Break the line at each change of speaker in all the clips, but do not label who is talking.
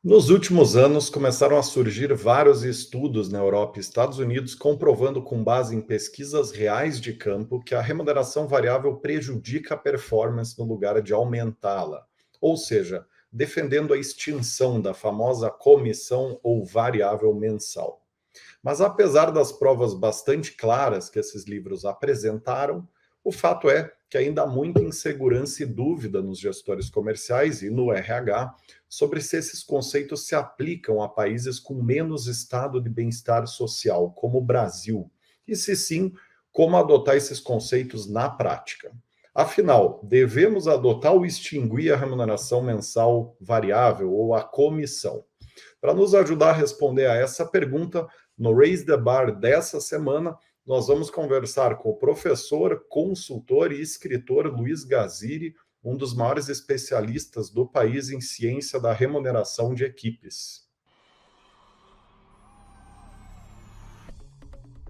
Nos últimos anos, começaram a surgir vários estudos na Europa e Estados Unidos comprovando, com base em pesquisas reais de campo, que a remuneração variável prejudica a performance no lugar de aumentá-la. Ou seja, defendendo a extinção da famosa comissão ou variável mensal. Mas apesar das provas bastante claras que esses livros apresentaram, o fato é que ainda há muita insegurança e dúvida nos gestores comerciais e no RH sobre se esses conceitos se aplicam a países com menos estado de bem-estar social, como o Brasil, e se sim, como adotar esses conceitos na prática. Afinal, devemos adotar ou extinguir a remuneração mensal variável ou a comissão? Para nos ajudar a responder a essa pergunta, no Raise the Bar dessa semana, nós vamos conversar com o professor, consultor e escritor Luiz Gaziri, um dos maiores especialistas do país em ciência da remuneração de equipes.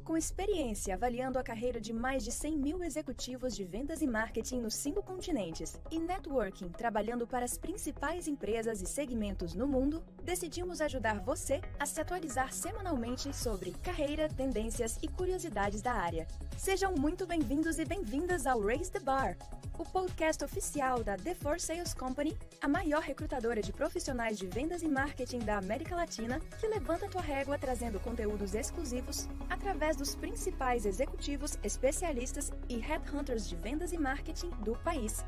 Com experiência avaliando a carreira de mais de 100 mil executivos de vendas e marketing nos 5 continentes e networking trabalhando para as principais empresas e segmentos no mundo, decidimos ajudar você a se atualizar semanalmente sobre carreira, tendências e curiosidades da área. Sejam muito bem-vindos e bem-vindas ao Raise the Bar, o podcast oficial da The For Sales Company, a maior recrutadora de profissionais de vendas e marketing da América Latina, que levanta tua régua trazendo conteúdos exclusivos através dos principais executivos, especialistas e headhunters de vendas e marketing do país.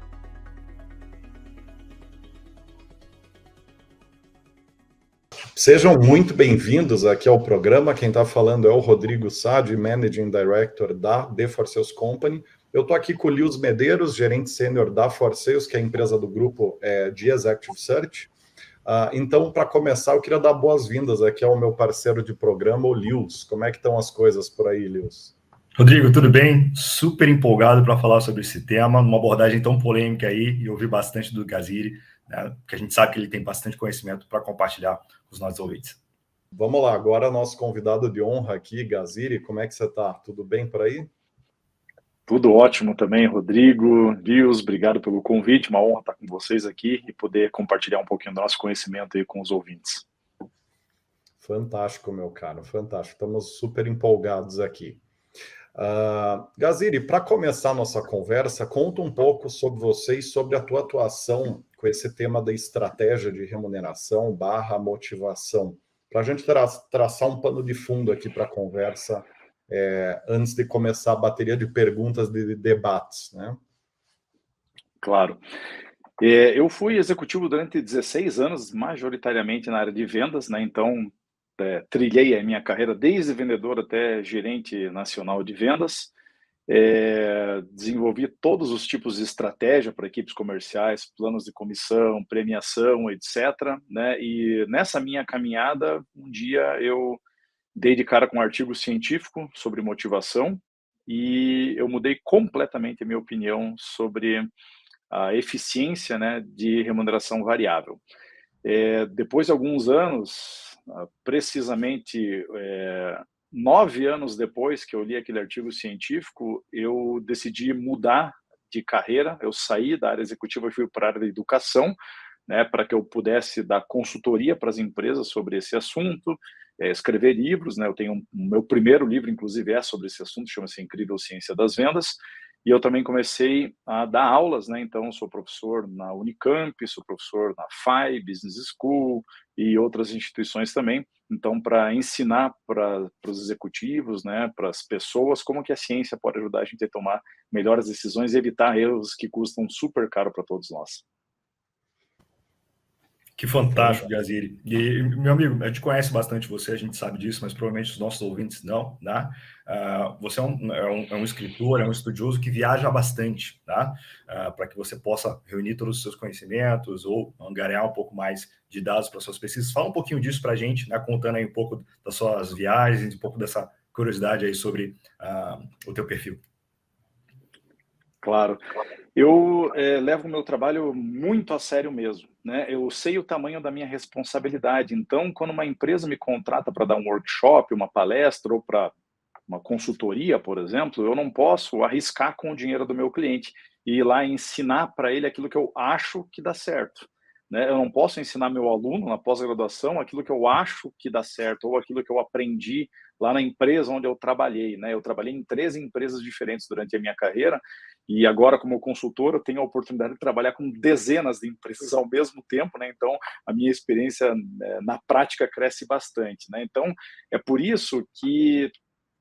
Sejam muito bem-vindos aqui ao programa. Quem está falando é o Rodrigo Sade, Managing Director da The For Sales Company. Eu estou aqui com o Lewis Medeiros, gerente sênior da For Sales, que é a empresa do grupo de Executive Search. Então, para começar, eu queria dar boas-vindas aqui ao meu parceiro de programa, o Lewis. Como é que estão as coisas por aí, Lewis?
Rodrigo, tudo bem? Super empolgado para falar sobre esse tema, uma abordagem tão polêmica aí, e ouvi bastante do Gaziri, né, que a gente sabe que ele tem bastante conhecimento para compartilhar com os nossos ouvintes.
Vamos lá, agora nosso convidado de honra aqui, Gaziri, como é que você está? Tudo bem por aí?
Tudo ótimo também, Rodrigo, Lios, obrigado pelo convite, uma honra estar com vocês aqui e poder compartilhar um pouquinho do nosso conhecimento aí com os ouvintes.
Fantástico, meu caro, fantástico, estamos super empolgados aqui. Gaziri, para começar a nossa conversa, conta um pouco sobre você e sobre a tua atuação com esse tema da estratégia de remuneração / motivação, para a gente traçar um pano de fundo aqui para a conversa, antes de começar a bateria de perguntas de debates, né?
Claro. Eu fui executivo durante 16 anos, majoritariamente na área de vendas, né? Então, trilhei a minha carreira desde vendedor até gerente nacional de vendas. Desenvolvi todos os tipos de estratégia para equipes comerciais, planos de comissão, premiação, etc., né? E nessa minha caminhada, um dia eu dei de cara com um artigo científico sobre motivação e eu mudei completamente a minha opinião sobre a eficiência, né, de remuneração variável. Depois de alguns anos, precisamente 9 anos depois que eu li aquele artigo científico, eu decidi mudar de carreira. Eu saí da área executiva e fui para a área da educação, né, para que eu pudesse dar consultoria para as empresas sobre esse assunto, escrever livros, né? Eu tenho meu primeiro livro, inclusive, sobre esse assunto, chama-se Incrível Ciência das Vendas. E eu também comecei a dar aulas, né? Então, sou professor na Unicamp, sou professor na FAI, Business School e outras instituições também. Então, para ensinar para os executivos, né, para as pessoas, como que a ciência pode ajudar a gente a tomar melhores decisões e evitar erros que custam super caro para todos nós.
Que fantástico, Gaziri. E, meu amigo, a gente conhece bastante você, a gente sabe disso, mas provavelmente os nossos ouvintes não, né? Você é um escritor, é um estudioso que viaja bastante, tá? Para que você possa reunir todos os seus conhecimentos ou angariar um pouco mais de dados para suas pesquisas. Fala um pouquinho disso para a gente, né? Contando aí um pouco das suas viagens, um pouco dessa curiosidade aí sobre o teu perfil.
Claro. Eu levo o meu trabalho muito a sério mesmo, né? Eu sei o tamanho da minha responsabilidade. Então, quando uma empresa me contrata para dar um workshop, uma palestra ou para uma consultoria, por exemplo, eu não posso arriscar com o dinheiro do meu cliente e ir lá ensinar para ele aquilo que eu acho que dá certo. né? Eu não posso ensinar meu aluno na pós-graduação aquilo que eu acho que dá certo ou aquilo que eu aprendi lá na empresa onde eu trabalhei, né? Eu trabalhei em 13 empresas diferentes durante a minha carreira e agora, como consultor, eu tenho a oportunidade de trabalhar com dezenas de empresas ao mesmo tempo, né? Então, a minha experiência na prática cresce bastante, né? Então, é por isso que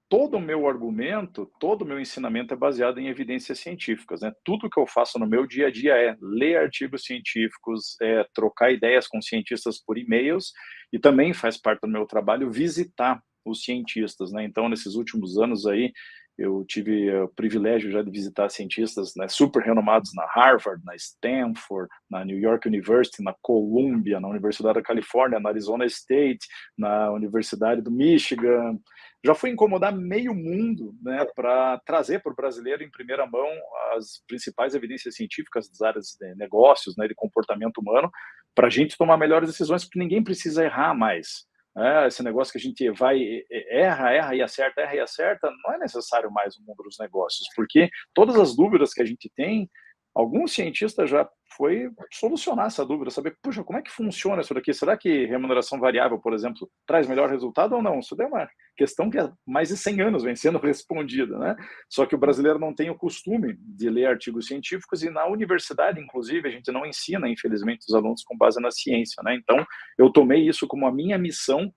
todo o meu argumento, todo o meu ensinamento é baseado em evidências científicas, né? Tudo que eu faço no meu dia a dia é ler artigos científicos, trocar ideias com cientistas por e-mails e também faz parte do meu trabalho visitar os cientistas, né? Então, nesses últimos anos aí, eu tive o privilégio já de visitar cientistas, né, super renomados na Harvard, na Stanford, na New York University, na Columbia, na Universidade da Califórnia, na Arizona State, na Universidade do Michigan. Já fui incomodar meio mundo, né, para trazer para o brasileiro em primeira mão as principais evidências científicas das áreas de negócios, né, de comportamento humano, para a gente tomar melhores decisões, porque ninguém precisa errar mais. Esse negócio que a gente vai, erra e acerta, não é necessário mais no mundo dos negócios, porque todas as dúvidas que a gente tem, algum cientista já foi solucionar essa dúvida, saber, puxa, como é que funciona isso daqui? Será que remuneração variável, por exemplo, traz melhor resultado ou não? Isso é uma questão que há mais de 100 anos vem sendo respondida, né? Só que o brasileiro não tem o costume de ler artigos científicos e na universidade, inclusive, a gente não ensina, infelizmente, os alunos com base na ciência, né? Então, eu tomei isso como a minha missão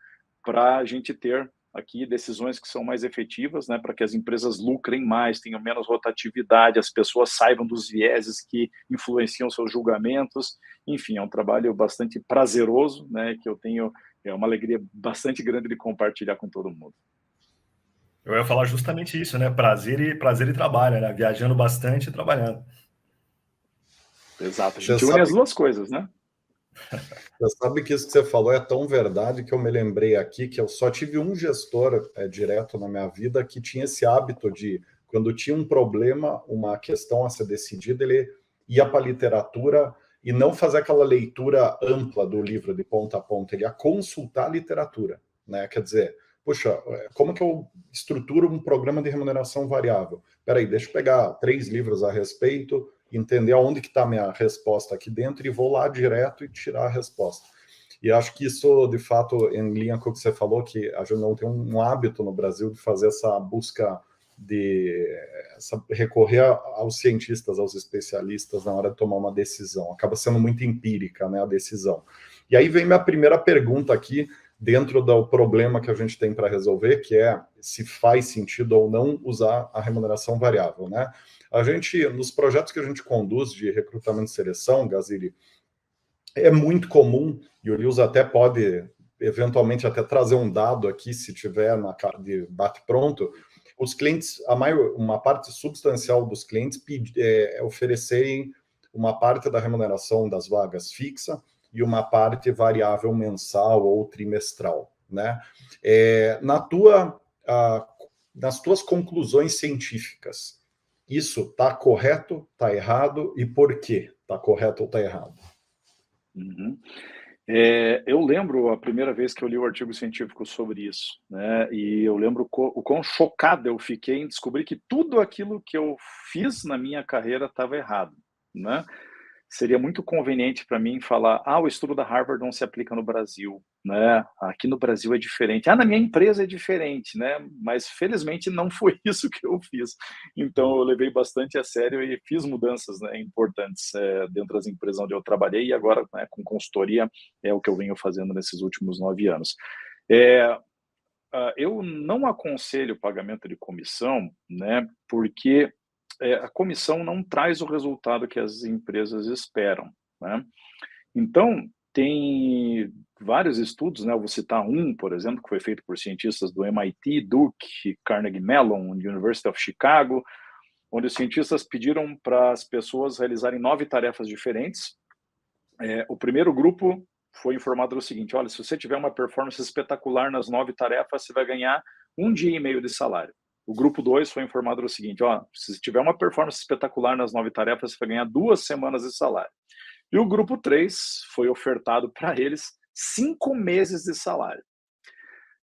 para a gente ter aqui decisões que são mais efetivas, né, para que as empresas lucrem mais, tenham menos rotatividade, as pessoas saibam dos vieses que influenciam seus julgamentos. Enfim, é um trabalho bastante prazeroso, né, que eu tenho uma alegria bastante grande de compartilhar com todo mundo.
Eu ia falar justamente isso, né? Prazer e trabalho, né? Viajando bastante e trabalhando.
Exato, a gente une as duas coisas, né?
Você sabe que isso que você falou é tão verdade que eu me lembrei aqui que eu só tive um gestor direto na minha vida que tinha esse hábito de, quando tinha um problema, uma questão a ser decidida, ele ia para a literatura e não fazer aquela leitura ampla do livro de ponta a ponta, ele ia consultar a literatura, né? Quer dizer, puxa, como que eu estruturo um programa de remuneração variável? Peraí, deixa eu pegar 3 livros a respeito, entender aonde que está a minha resposta aqui dentro e vou lá direto e tirar a resposta. E acho que isso, de fato, em linha com o que você falou, que a gente não tem um hábito no Brasil de fazer essa busca recorrer aos cientistas, aos especialistas na hora de tomar uma decisão. Acaba sendo muito empírica, né, a decisão. E aí vem minha primeira pergunta aqui, dentro do problema que a gente tem para resolver, que é se faz sentido ou não usar a remuneração variável, né? A gente, nos projetos que a gente conduz de recrutamento e seleção, Gazili, é muito comum, e o Lewis até pode, eventualmente, até trazer um dado aqui, se tiver na cara de bate-pronto, os clientes, uma parte substancial dos clientes oferecerem uma parte da remuneração das vagas fixa e uma parte variável mensal ou trimestral, né? Nas tuas conclusões científicas, isso está correto, está errado, e por quê está correto ou está errado?
Uhum. Eu lembro a primeira vez que eu li o artigo científico sobre isso, né? E eu lembro o quão chocado eu fiquei em descobrir que tudo aquilo que eu fiz na minha carreira estava errado, né? Seria muito conveniente para mim falar, o estudo da Harvard não se aplica no Brasil, né? Aqui no Brasil é diferente. Na minha empresa é diferente, né? Mas felizmente não foi isso que eu fiz. Então eu levei bastante a sério e fiz mudanças, né, importantes dentro das empresas onde eu trabalhei e agora, né, com consultoria é o que eu venho fazendo nesses últimos 9 anos. Eu não aconselho o pagamento de comissão, né? Porque a comissão não traz o resultado que as empresas esperam, né? Então, tem vários estudos, né? Eu vou citar um, por exemplo, que foi feito por cientistas do MIT, Duke, Carnegie Mellon, University of Chicago, onde os cientistas pediram para as pessoas realizarem 9 tarefas diferentes. O primeiro grupo foi informado do seguinte: olha, se você tiver uma performance espetacular nas 9 tarefas, você vai ganhar 1 dia e meio de salário. O grupo 2 foi informado do seguinte: se tiver uma performance espetacular nas 9 tarefas, você vai ganhar 2 semanas de salário. E o grupo 3 foi ofertado para eles 5 meses de salário.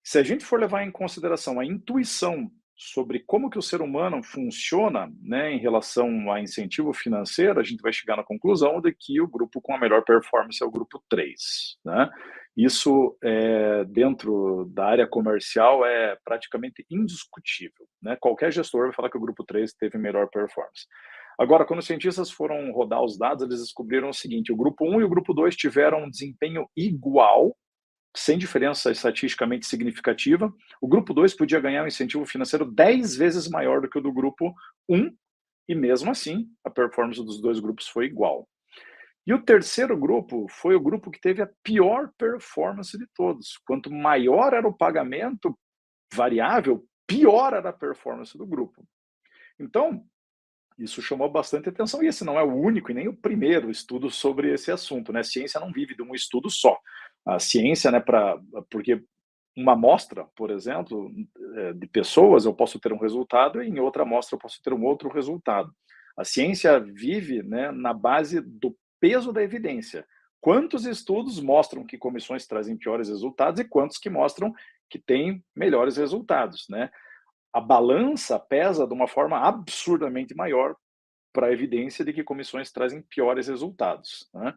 Se a gente for levar em consideração a intuição sobre como que o ser humano funciona, né, em relação a incentivo financeiro, a gente vai chegar na conclusão de que o grupo com a melhor performance é o grupo 3, né? Isso, dentro da área comercial, é praticamente indiscutível, né? Qualquer gestor vai falar que o grupo 3 teve melhor performance. Agora, quando os cientistas foram rodar os dados, eles descobriram o seguinte: o grupo 1 e o grupo 2 tiveram um desempenho igual, sem diferença estatisticamente significativa. O grupo 2 podia ganhar um incentivo financeiro 10 vezes maior do que o do grupo 1, e mesmo assim, a performance dos dois grupos foi igual. E o terceiro grupo foi o grupo que teve a pior performance de todos. Quanto maior era o pagamento variável, pior era a performance do grupo. Então, isso chamou bastante atenção, e esse não é o único e nem o primeiro estudo sobre esse assunto, né? A ciência não vive de um estudo só. A ciência, né, porque uma amostra, por exemplo, de pessoas, eu posso ter um resultado, e em outra amostra eu posso ter um outro resultado. A ciência vive, né, na base do peso da evidência. Quantos estudos mostram que comissões trazem piores resultados e quantos que mostram que têm melhores resultados, né? A balança pesa de uma forma absurdamente maior para a evidência de que comissões trazem piores resultados, né?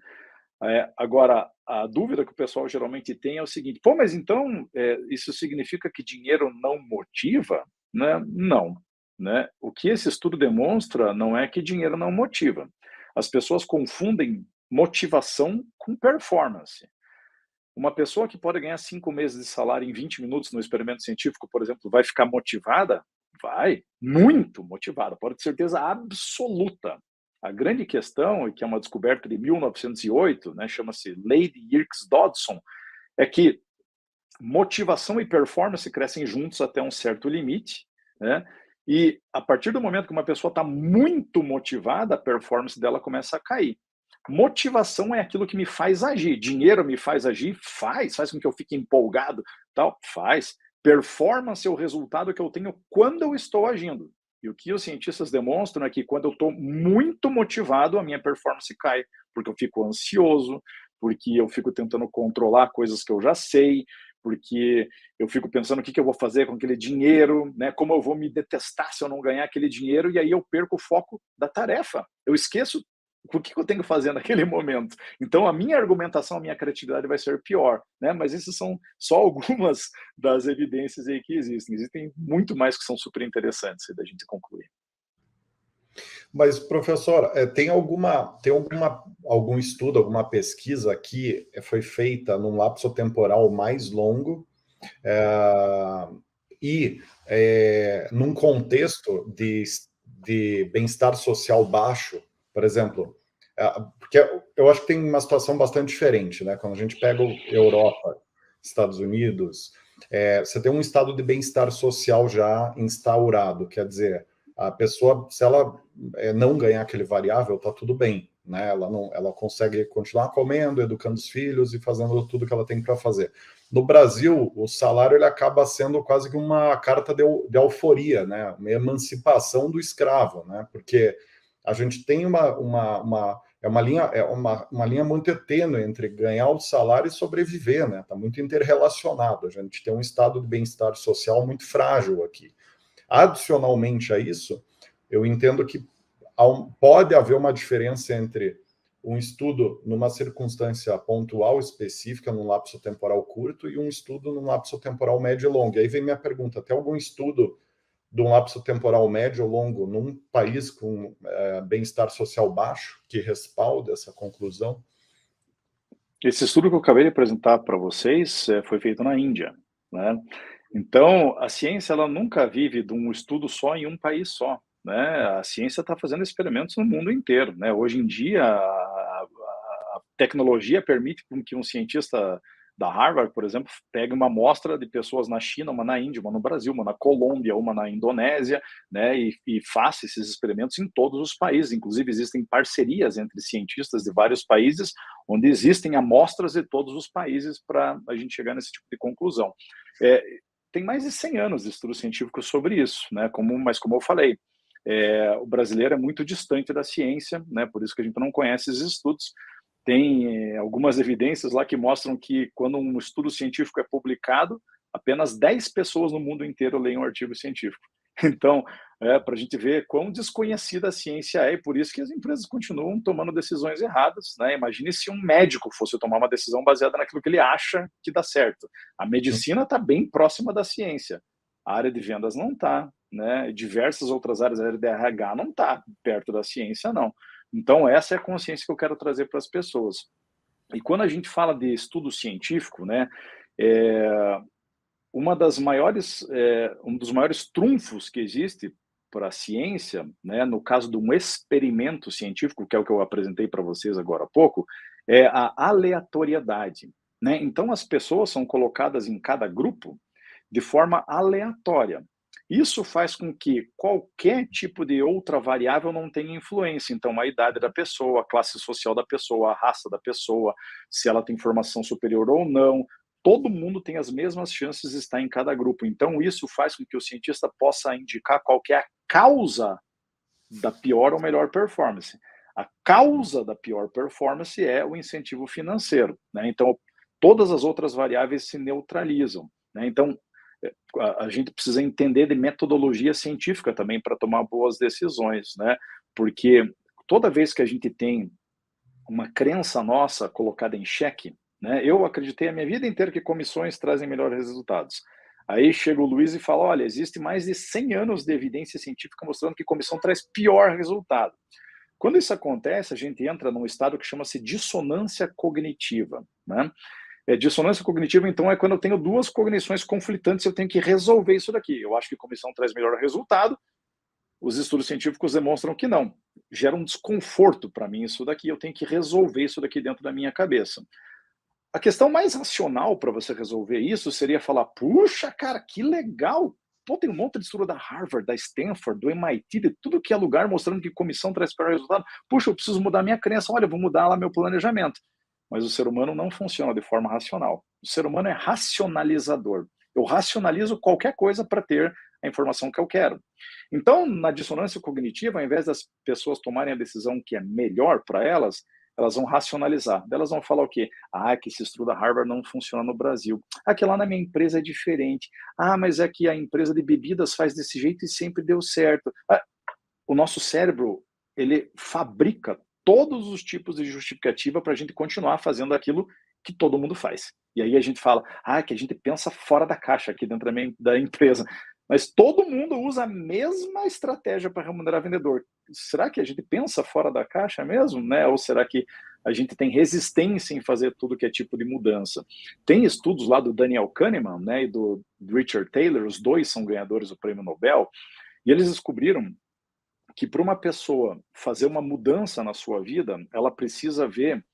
Agora, a dúvida que o pessoal geralmente tem é o seguinte: pô, mas então isso significa que dinheiro não motiva? Né? Não. Né? O que esse estudo demonstra não é que dinheiro não motiva. As pessoas confundem motivação com performance. Uma pessoa que pode ganhar 5 meses de salário em 20 minutos no experimento científico, por exemplo, vai ficar motivada? Vai, muito motivada, pode ter certeza absoluta. A grande questão, e que é uma descoberta de 1908, né, chama-se Lei de Yerkes-Dodson, é que motivação e performance crescem juntos até um certo limite, né? E a partir do momento que uma pessoa está muito motivada, a performance dela começa a cair. Motivação é aquilo que me faz agir. Dinheiro me faz agir? Faz com que eu fique empolgado, tal, faz. Performance é o resultado que eu tenho quando eu estou agindo. E o que os cientistas demonstram é que quando eu estou muito motivado, a minha performance cai, porque eu fico ansioso, porque eu fico tentando controlar coisas que eu já sei, porque eu fico pensando o que eu vou fazer com aquele dinheiro, né? Como eu vou me detestar se eu não ganhar aquele dinheiro, e aí eu perco o foco da tarefa. Eu esqueço o que eu tenho que fazer naquele momento. Então, a minha argumentação, a minha criatividade vai ser pior, né? Mas essas são só algumas das evidências aí que existem. Existem muito mais que são super interessantes da gente concluir.
Mas, professor, tem algum estudo, alguma pesquisa que foi feita num lapso temporal mais longo num contexto de bem-estar social baixo, por exemplo? Porque eu acho que tem uma situação bastante diferente, né? Quando a gente pega Europa, Estados Unidos, você tem um estado de bem-estar social já instaurado, quer dizer, a pessoa, se ela não ganhar aquele variável, tá tudo bem, né? Ela consegue continuar comendo, educando os filhos e fazendo tudo que ela tem para fazer. No Brasil, o salário ele acaba sendo quase que uma carta de alforria, né? Uma emancipação do escravo, né? Porque a gente tem uma linha muito tênue entre ganhar o salário e sobreviver, né? Está muito interrelacionado. A gente tem um estado de bem-estar social muito frágil aqui. Adicionalmente a isso, eu entendo que pode haver uma diferença entre um estudo numa circunstância pontual específica, num lapso temporal curto, e um estudo num lapso temporal médio e longo. E aí vem minha pergunta: tem algum estudo de um lapso temporal médio ou longo num país com bem-estar social baixo que respalde essa conclusão?
Esse estudo que eu acabei de apresentar para vocês foi feito na Índia, né? Então, a ciência ela nunca vive de um estudo só em um país só, né? A ciência está fazendo experimentos no mundo inteiro, né? Hoje em dia, a tecnologia permite que um cientista da Harvard, por exemplo, pegue uma amostra de pessoas na China, uma na Índia, uma no Brasil, uma na Colômbia, uma na Indonésia, né? E faça esses experimentos em todos os países. Inclusive, existem parcerias entre cientistas de vários países, onde existem amostras de todos os países para a gente chegar nesse tipo de conclusão. Tem mais de 100 anos de estudo científico sobre isso, né? Mas como eu falei, o brasileiro é muito distante da ciência, né? Por isso que a gente não conhece esses estudos. Tem algumas evidências lá que mostram que quando um estudo científico é publicado, apenas 10 pessoas no mundo inteiro leem um artigo científico. Então, para a gente ver quão desconhecida a ciência é, e por isso que as empresas continuam tomando decisões erradas, né? Imagine se um médico fosse tomar uma decisão baseada naquilo que ele acha que dá certo. A medicina está bem próxima da ciência, a área de vendas não está, né? Diversas outras áreas, a área de RH não está perto da ciência, não. Então, essa é a consciência que eu quero trazer para as pessoas. E quando a gente fala de estudo científico, né, um dos maiores trunfos que existe para a ciência, né, no caso de um experimento científico, que é o que eu apresentei para vocês agora há pouco, é a aleatoriedade, né? Então, as pessoas são colocadas em cada grupo de forma aleatória. Isso faz com que qualquer tipo de outra variável não tenha influência. Então, a idade da pessoa, a classe social da pessoa, a raça da pessoa, se ela tem formação superior ou não, todo mundo tem as mesmas chances de estar em cada grupo. Então, isso faz com que o cientista possa indicar qual que é a causa da pior ou melhor performance. A causa da pior performance é o incentivo financeiro, né? Então, todas as outras variáveis se neutralizam, né? Então, a gente precisa entender de metodologia científica também para tomar boas decisões, né? Porque toda vez que a gente tem uma crença nossa colocada em xeque, né? Eu acreditei a minha vida inteira que comissões trazem melhores resultados. Aí chega o Luiz e fala, olha, existe mais de 100 anos de evidência científica mostrando que comissão traz pior resultado. Quando isso acontece, a gente entra num estado que chama-se dissonância cognitiva, né? Dissonância cognitiva, então, é quando eu tenho duas cognições conflitantes e eu tenho que resolver isso daqui. Eu acho que comissão traz melhor resultado, os estudos científicos demonstram que não. Gera um desconforto para mim isso daqui, eu tenho que resolver isso daqui dentro da minha cabeça. A questão mais racional para você resolver isso seria falar, puxa, cara, que legal! Pô, tem um monte de estudo da Harvard, da Stanford, do MIT, de tudo que é lugar mostrando que comissão traz pior resultado. Puxa, eu preciso mudar minha crença, olha, eu vou mudar lá meu planejamento. Mas o ser humano não funciona de forma racional. O ser humano é racionalizador. Eu racionalizo qualquer coisa para ter a informação que eu quero. Então, na dissonância cognitiva, ao invés das pessoas tomarem a decisão que é melhor para elas, elas vão racionalizar. Elas vão falar o quê? Ah, que esse estudo da Harvard não funciona no Brasil. Ah, que lá na minha empresa é diferente. Ah, mas é que a empresa de bebidas faz desse jeito e sempre deu certo. Ah, o nosso cérebro, ele fabrica todos os tipos de justificativa para a gente continuar fazendo aquilo que todo mundo faz. E aí a gente fala, ah, que a gente pensa fora da caixa aqui dentro da empresa. Mas todo mundo usa a mesma estratégia para remunerar vendedor. Será que a gente pensa fora da caixa mesmo, né? Ou será que a gente tem resistência em fazer tudo que é tipo de mudança? Tem estudos lá do Daniel Kahneman, né, e do Richard Taylor, os dois são ganhadores do Prêmio Nobel, e eles descobriram que para uma pessoa fazer uma mudança na sua vida, ela precisa ver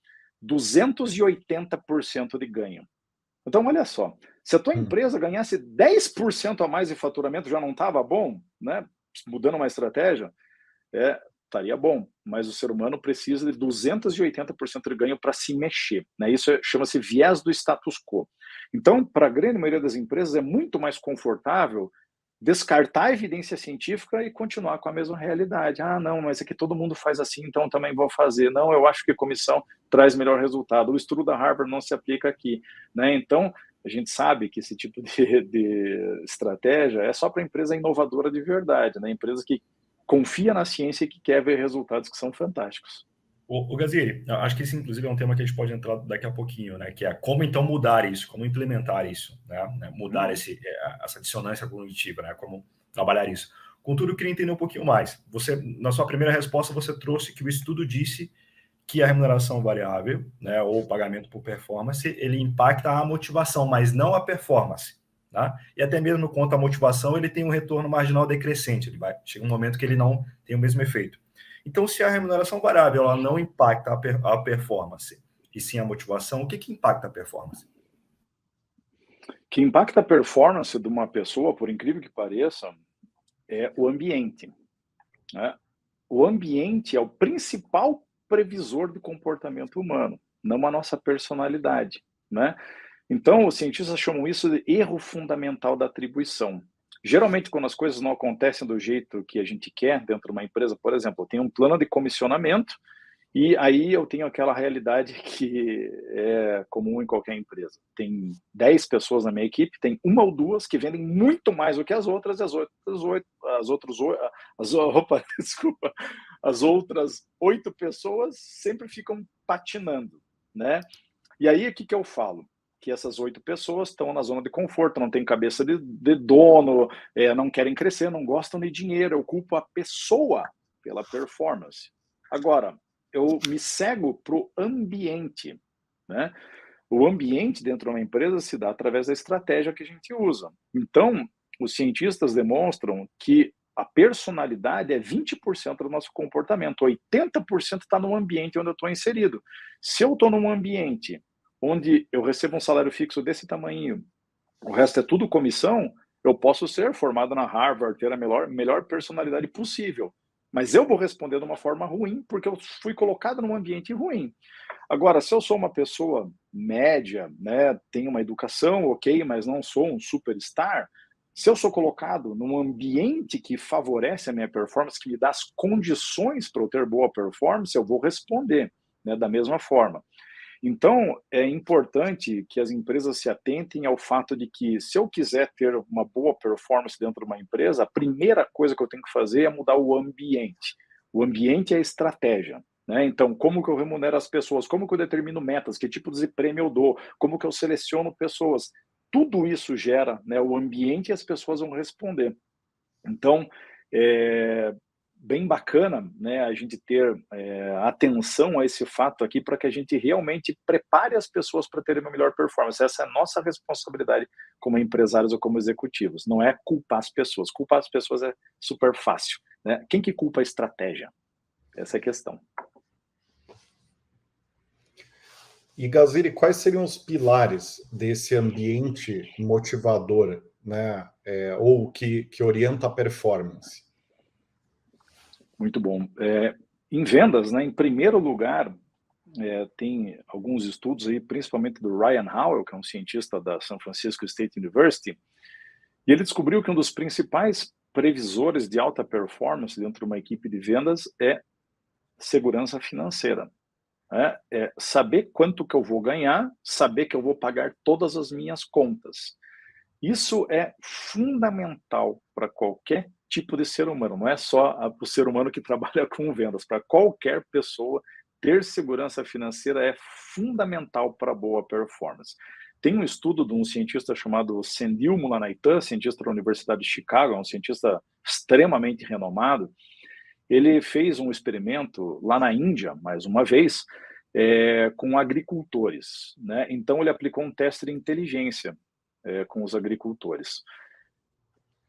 280% de ganho. Então, olha só, se a tua empresa ganhasse 10% a mais de faturamento, já não estava bom, né? Mudando uma estratégia, estaria bom, mas o ser humano precisa de 280% de ganho para se mexer, né? Isso chama-se viés do status quo. Então, para a grande maioria das empresas, é muito mais confortável descartar a evidência científica e continuar com a mesma realidade. Ah, não, mas é que todo mundo faz assim, então também vou fazer. Não, eu acho que comissão traz melhor resultado. O estudo da Harvard não se aplica aqui, né? Então, a gente sabe que esse tipo de estratégia é só para empresa inovadora de verdade, né? Empresa que confia na ciência e que quer ver resultados que são fantásticos.
O Gazieri, acho que esse, inclusive, é um tema que a gente pode entrar daqui a pouquinho, né? Que é como, então, mudar isso, como implementar isso, né? Mudar essa dissonância cognitiva, né? Como trabalhar isso. Contudo, eu queria entender um pouquinho mais. Você, na sua primeira resposta, você trouxe que o estudo disse que a remuneração variável, né, ou o pagamento por performance, ele impacta a motivação, mas não a performance, tá? E até mesmo quanto à motivação, ele tem um retorno marginal decrescente. Chega um momento que ele não tem o mesmo efeito. Então, se a remuneração variável ela não impacta a performance, e sim a motivação, o que impacta a performance?
O que impacta a performance de uma pessoa, por incrível que pareça, é o ambiente, né? O ambiente é o principal previsor do comportamento humano, não a nossa personalidade, né? Então, os cientistas chamam isso de erro fundamental da atribuição. Geralmente, quando as coisas não acontecem do jeito que a gente quer dentro de uma empresa, por exemplo, tem um plano de comissionamento E aí eu tenho aquela realidade que é comum em qualquer empresa. Tem 10 pessoas na minha equipe, tem uma ou duas que vendem muito mais do que as outras, e desculpa, as outras 8 pessoas sempre ficam patinando, né? E aí o que eu falo? Que essas 8 pessoas estão na zona de conforto, não tem cabeça de dono, não querem crescer, não gostam de dinheiro. Eu culpo a pessoa pela performance. Agora, eu me cego para o ambiente, né? O ambiente dentro de uma empresa se dá através da estratégia que a gente usa. Então, os cientistas demonstram que a personalidade é 20% do nosso comportamento, 80% está no ambiente onde eu estou inserido. Se eu estou num ambiente onde eu recebo um salário fixo desse tamanho, o resto é tudo comissão, eu posso ser formado na Harvard, ter a melhor personalidade possível, mas eu vou responder de uma forma ruim, porque eu fui colocado num ambiente ruim. Agora, se eu sou uma pessoa média, né, tenho uma educação, ok, mas não sou um superstar, se eu sou colocado num ambiente que favorece a minha performance, que me dá as condições para eu ter boa performance, eu vou responder, né, da mesma forma. Então, é importante que as empresas se atentem ao fato de que, se eu quiser ter uma boa performance dentro de uma empresa, a primeira coisa que eu tenho que fazer é mudar o ambiente. O ambiente é a estratégia, né? Então, como que eu remunero as pessoas? Como que eu determino metas? Que tipo de prêmio eu dou? Como que eu seleciono pessoas? Tudo isso gera, né, o ambiente, e as pessoas vão responder. Então, bem bacana, né, a gente ter atenção a esse fato aqui, para que a gente realmente prepare as pessoas para terem uma melhor performance. Essa é a nossa responsabilidade como empresários ou como executivos. Não é culpar as pessoas. Culpar as pessoas é super fácil, né? Quem que culpa a estratégia? Essa é a questão.
E, Gaziri, quais seriam os pilares desse ambiente motivador, né, ou que orienta a performance?
Muito bom. Em vendas, né, em primeiro lugar, tem alguns estudos aí, principalmente do Ryan Howell, que é um cientista da San Francisco State University, e ele descobriu que um dos principais previsores de alta performance dentro de uma equipe de vendas é segurança financeira. É saber quanto que eu vou ganhar, saber que eu vou pagar todas as minhas contas. Isso é fundamental para qualquer tipo de ser humano, não é só para o ser humano que trabalha com vendas, para qualquer pessoa, ter segurança financeira é fundamental para boa performance. Tem um estudo de um cientista chamado Sendhil Mullainathan, cientista da Universidade de Chicago, um cientista extremamente renomado. Ele fez um experimento lá na Índia, mais uma vez, com agricultores, né? Então ele aplicou um teste de inteligência com os agricultores,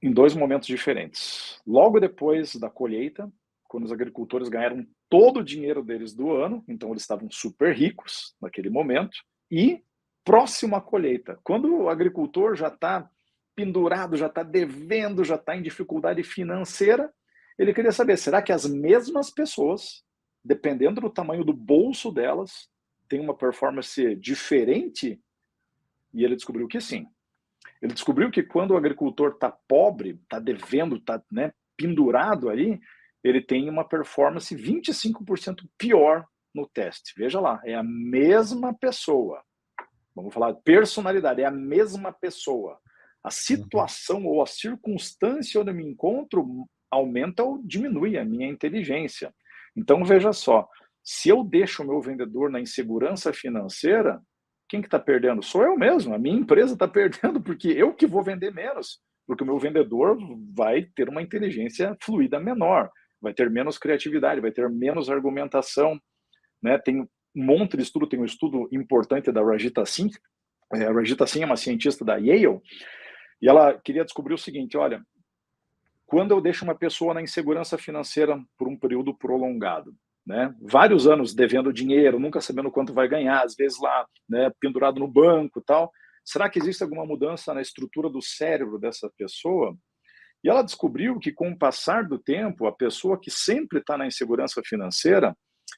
em 2 momentos diferentes. Logo depois da colheita, quando os agricultores ganharam todo o dinheiro deles do ano, então eles estavam super ricos naquele momento, e próximo à colheita, quando o agricultor já está pendurado, já está devendo, já está em dificuldade financeira, ele queria saber, será que as mesmas pessoas, dependendo do tamanho do bolso delas, têm uma performance diferente? E ele descobriu que sim. Ele descobriu que quando o agricultor está pobre, está devendo, está, né, pendurado ali, ele tem uma performance 25% pior no teste. Veja lá, é a mesma pessoa. Vamos falar de personalidade, é a mesma pessoa. A situação ou a circunstância onde eu me encontro aumenta ou diminui a minha inteligência. Então, veja só, se eu deixo o meu vendedor na insegurança financeira, quem que está perdendo? Sou eu mesmo, a minha empresa está perdendo, porque eu que vou vender menos, porque o meu vendedor vai ter uma inteligência fluida menor, vai ter menos criatividade, vai ter menos argumentação, né? Tem um monte de estudo, tem um estudo importante da Rajita Singh. A Rajita Singh é uma cientista da Yale, e ela queria descobrir o seguinte, olha, quando eu deixo uma pessoa na insegurança financeira por um período prolongado, né, vários anos devendo dinheiro, nunca sabendo quanto vai ganhar, às vezes lá, né, pendurado no banco e tal, será que existe alguma mudança na estrutura do cérebro dessa pessoa? E ela descobriu que, com o passar do tempo, a pessoa que sempre está na insegurança financeira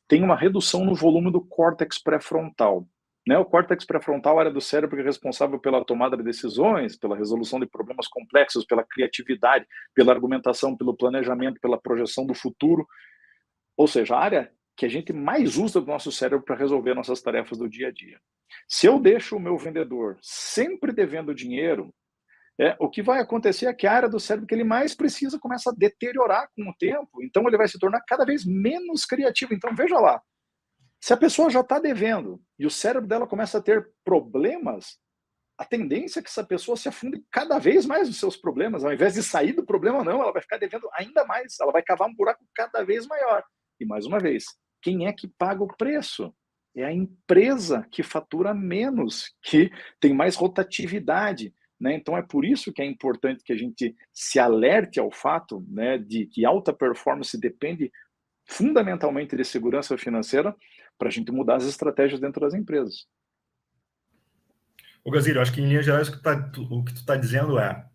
tem uma redução no volume do córtex pré-frontal. Né? O córtex pré-frontal, área do cérebro que é responsável pela tomada de decisões, pela resolução de problemas complexos, pela criatividade, pela argumentação, pelo planejamento, pela projeção do futuro. Ou seja, a área que a gente mais usa do nosso cérebro para resolver nossas tarefas do dia a dia. Se eu deixo o meu vendedor sempre devendo dinheiro, o que vai acontecer é que a área do cérebro que ele mais precisa começa a deteriorar com o tempo, então ele vai se tornar cada vez menos criativo. Então, veja lá, se a pessoa já está devendo e o cérebro dela começa a ter problemas, a tendência é que essa pessoa se afunde cada vez mais nos seus problemas. Ao invés de sair do problema, não, ela vai ficar devendo ainda mais, ela vai cavar um buraco cada vez maior. E mais uma vez, quem é que paga o preço? É a empresa que fatura menos, que tem mais rotatividade, né? Então é por isso que é importante que a gente se alerte ao fato, né, de que alta performance depende fundamentalmente de segurança financeira para a gente mudar as estratégias dentro das empresas.
Ô, Gazílio, acho que em linhas gerais o que tu está dizendo é,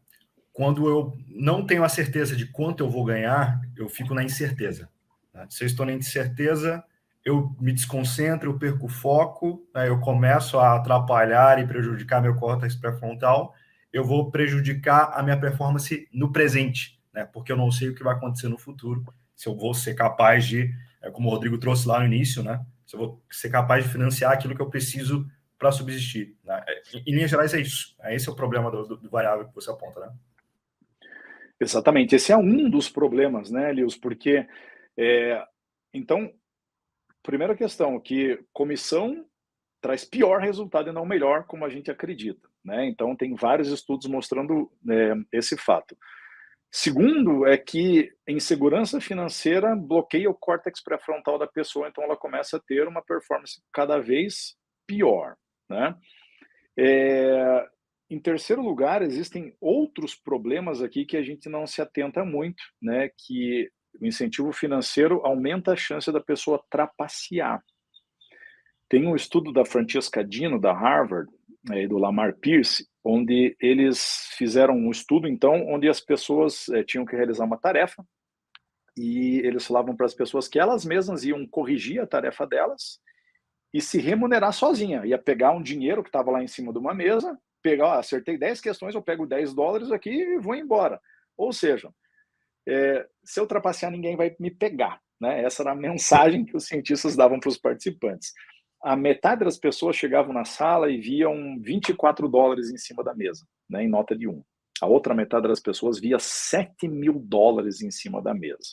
quando eu não tenho a certeza de quanto eu vou ganhar, eu fico na incerteza. Né? Se eu estou na incerteza, eu me desconcentro, eu perco o foco, né? Eu começo a atrapalhar e prejudicar meu córtex pré-frontal, eu vou prejudicar a minha performance no presente, né? Porque eu não sei o que vai acontecer no futuro, se eu vou ser capaz de, como o Rodrigo trouxe lá no início, né? Se eu vou ser capaz de financiar aquilo que eu preciso para subsistir. Né? Em linhas gerais é isso. Esse é o problema do variável que você aponta, né?
Exatamente. Esse é um dos problemas, né, Lius? Porque, então, primeira questão, que comissão traz pior resultado e não melhor, como a gente acredita, né? Então, tem vários estudos mostrando esse fato. Segundo, é que insegurança financeira bloqueia o córtex pré-frontal da pessoa, então ela começa a ter uma performance cada vez pior, né? Em terceiro lugar, existem outros problemas aqui que a gente não se atenta muito, né? Que o incentivo financeiro aumenta a chance da pessoa trapacear. Tem um estudo da Francesca Dino, da Harvard, e do Lamar Pierce, onde eles fizeram um estudo, então, onde as pessoas tinham que realizar uma tarefa e eles falavam para as pessoas que elas mesmas iam corrigir a tarefa delas e se remunerar sozinha. Ia pegar um dinheiro que estava lá em cima de uma mesa, pegar, acertei 10 questões, eu pego $10 aqui e vou embora. Ou seja, se eu trapacear, ninguém vai me pegar, né? Essa era a mensagem que os cientistas davam para os participantes. A metade das pessoas chegavam na sala e viam $24 em cima da mesa, né, em nota de 1. A outra metade das pessoas via $7.000 em cima da mesa.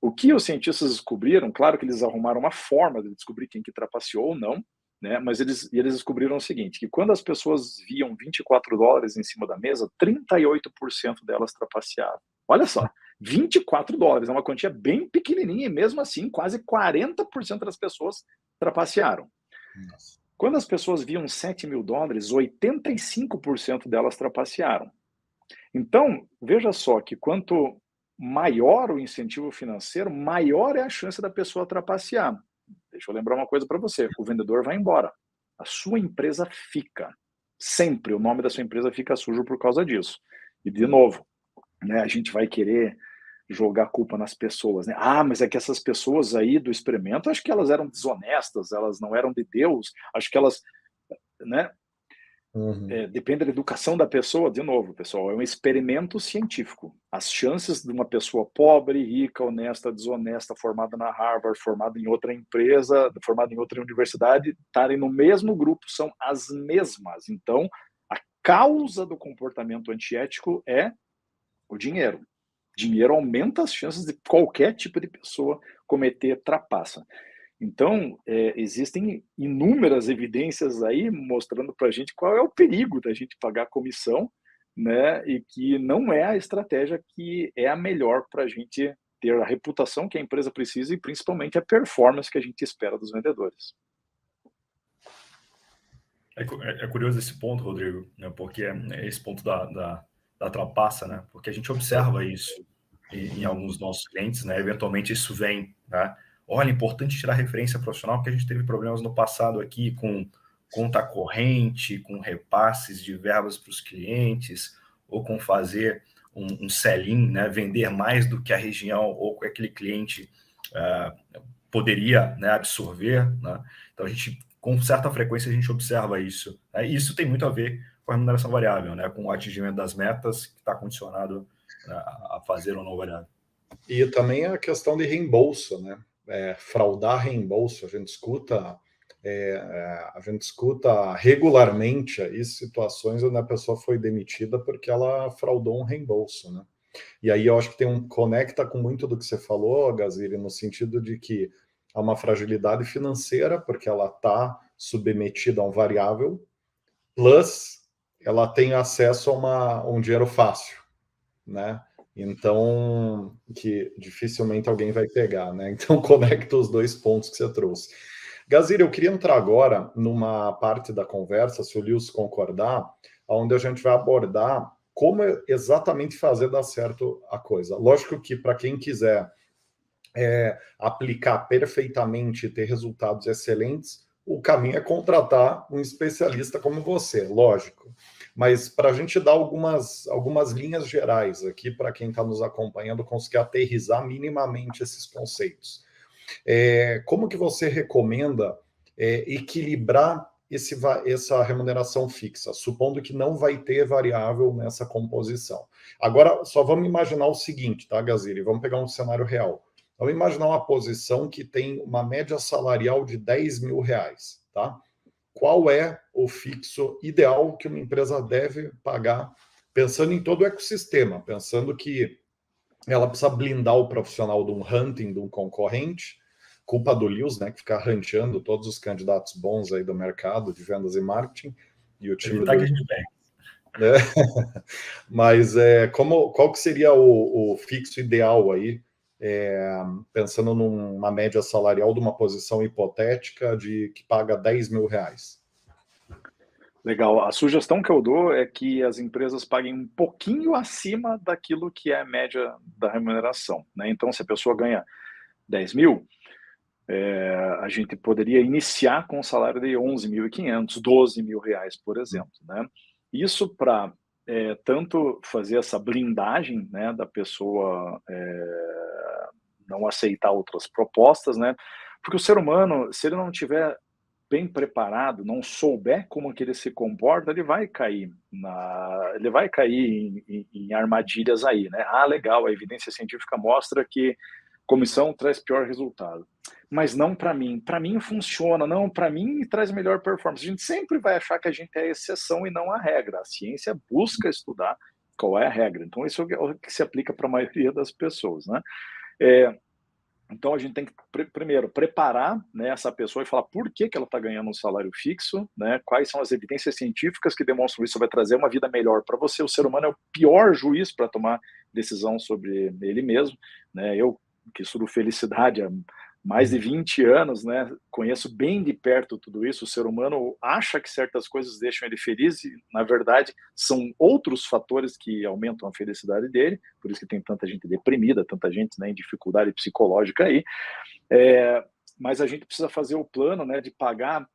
O que os cientistas descobriram, claro que eles arrumaram uma forma de descobrir quem que trapaceou ou não, né, mas eles descobriram o seguinte, que quando as pessoas viam $24 em cima da mesa, 38% delas trapaceavam. Olha só, $24 é uma quantia bem pequenininha e mesmo assim quase 40% das pessoas trapacearam. Nossa. Quando as pessoas viam $7.000, 85% delas trapacearam. Então, veja só que quanto maior o incentivo financeiro, maior é a chance da pessoa trapacear. Deixa eu lembrar uma coisa para você, o vendedor vai embora, a sua empresa fica. Sempre o nome da sua empresa fica sujo por causa disso. E, de novo, né, a gente vai querer jogar culpa nas pessoas, né? Ah, mas é que essas pessoas aí do experimento, acho que elas eram desonestas, elas não eram de Deus, acho que elas, né? Depende da educação da pessoa. De novo, pessoal, é um experimento científico. As chances de uma pessoa pobre, rica, honesta, desonesta, formada na Harvard, formada em outra empresa, formada em outra universidade, estarem no mesmo grupo são as mesmas. Então, a causa do comportamento antiético é o dinheiro. Dinheiro aumenta as chances de qualquer tipo de pessoa cometer trapaça. Então, existem inúmeras evidências aí mostrando para a gente qual é o perigo da gente pagar comissão, né? E que não é a estratégia que é a melhor para a gente ter a reputação que a empresa precisa e principalmente a performance que a gente espera dos vendedores.
É curioso esse ponto, Rodrigo, né? Porque esse ponto da trapaça, né? Porque a gente observa isso em alguns dos nossos clientes, né? Eventualmente isso vem, né? Olha, é importante tirar referência profissional, porque a gente teve problemas no passado aqui com conta corrente, com repasses de verbas para os clientes, ou com fazer um sell-in, né? Vender mais do que a região ou que aquele cliente poderia, né, absorver, né? Então a gente, com certa frequência, a gente observa isso, né? E isso tem muito a ver com a remuneração variável, né? Com o atingimento das metas que está condicionado a fazer ou não variável.
E também a questão de reembolso, né? fraudar reembolso. A gente escuta regularmente aí situações onde a pessoa foi demitida porque ela fraudou um reembolso, né? E aí eu acho que conecta com muito do que você falou, Gaziri, no sentido de que há uma fragilidade financeira, porque ela está submetida a um variável, plus ela tem acesso a um dinheiro fácil, né? Então, que dificilmente alguém vai pegar, né? Então, conecta os dois pontos que você trouxe. Gaziri, eu queria entrar agora numa parte da conversa, se o Lewis concordar, onde a gente vai abordar como exatamente fazer dar certo a coisa. Lógico que para quem quiser aplicar perfeitamente e ter resultados excelentes, o caminho é contratar um especialista como você, lógico. Mas para a gente dar algumas linhas gerais aqui, para quem está nos acompanhando, conseguir aterrissar minimamente esses conceitos. Como que você recomenda equilibrar essa remuneração fixa, supondo que não vai ter variável nessa composição? Agora, só vamos imaginar o seguinte, tá, Gaziri? Vamos pegar um cenário real. Vamos imaginar uma posição que tem uma média salarial de R$10.000, tá? Qual é o fixo ideal que uma empresa deve pagar, pensando em todo o ecossistema, pensando que ela precisa blindar o profissional de um hunting, de um concorrente, culpa do Lewis, né, que fica ranteando todos os candidatos bons aí do mercado de vendas e marketing, e o time
que a gente pega.
Mas qual que seria o fixo ideal aí, pensando numa média salarial de uma posição hipotética que paga R$10.000?
Legal. A sugestão que eu dou é que as empresas paguem um pouquinho acima daquilo que é a média da remuneração, né? Então, se a pessoa ganha 10 mil, a gente poderia iniciar com um salário de 11.500, 12 mil reais, por exemplo, né? Isso para tanto fazer essa blindagem, né, da pessoa não aceitar outras propostas, né? Porque o ser humano, se ele não tiver bem preparado, não souber como que ele se comporta, ele vai cair em armadilhas aí, né? Ah, legal, a evidência científica mostra que comissão traz pior resultado. Mas não para mim. Para mim funciona, não, para mim traz melhor performance. A gente sempre vai achar que a gente é a exceção e não a regra. A ciência busca estudar qual é a regra. Então, isso é o que se aplica para a maioria das pessoas, né? Então, a gente tem que, primeiro, preparar, né, essa pessoa e falar por que ela está ganhando um salário fixo, né, quais são as evidências científicas que demonstram isso, vai trazer uma vida melhor para você. O ser humano é o pior juiz para tomar decisão sobre ele mesmo, né? Eu, que estudo felicidade há mais de 20 anos, né, conheço bem de perto tudo isso. O ser humano acha que certas coisas deixam ele feliz e, na verdade, são outros fatores que aumentam a felicidade dele, por isso que tem tanta gente deprimida, tanta gente, né, em dificuldade psicológica aí. Mas a gente precisa fazer o plano, né, de pagar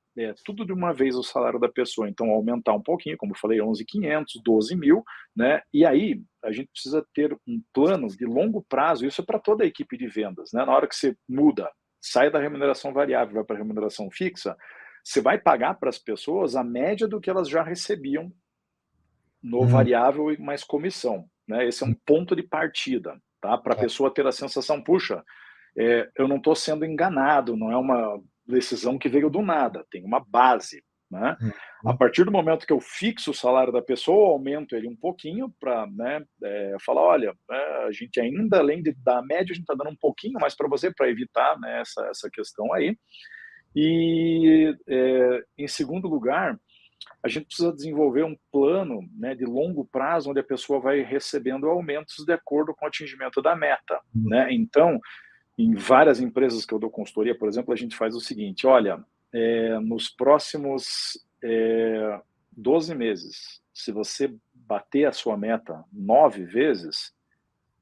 tudo de uma vez o salário da pessoa, então aumentar um pouquinho, como eu falei, 11.500, 12 mil, né? E aí a gente precisa ter um plano de longo prazo, isso é para toda a equipe de vendas, né? Na hora que você muda, sai da remuneração variável, vai para a remuneração fixa, você vai pagar para as pessoas a média do que elas já recebiam no variável e mais comissão, né? Esse é um ponto de partida, tá? Para a pessoa ter a sensação, puxa, eu não estou sendo enganado, não é uma decisão que veio do nada, tem uma base, né? A partir do momento que eu fixo o salário da pessoa, aumento ele um pouquinho para, né, falar, olha, a gente ainda, além da média, a gente está dando um pouquinho mais para você, para evitar, né, essa questão aí. E, em segundo lugar, a gente precisa desenvolver um plano, né, de longo prazo, onde a pessoa vai recebendo aumentos de acordo com o atingimento da meta, né? Então, em várias empresas que eu dou consultoria, por exemplo, a gente faz o seguinte, olha, nos próximos 12 meses, se você bater a sua meta 9 vezes,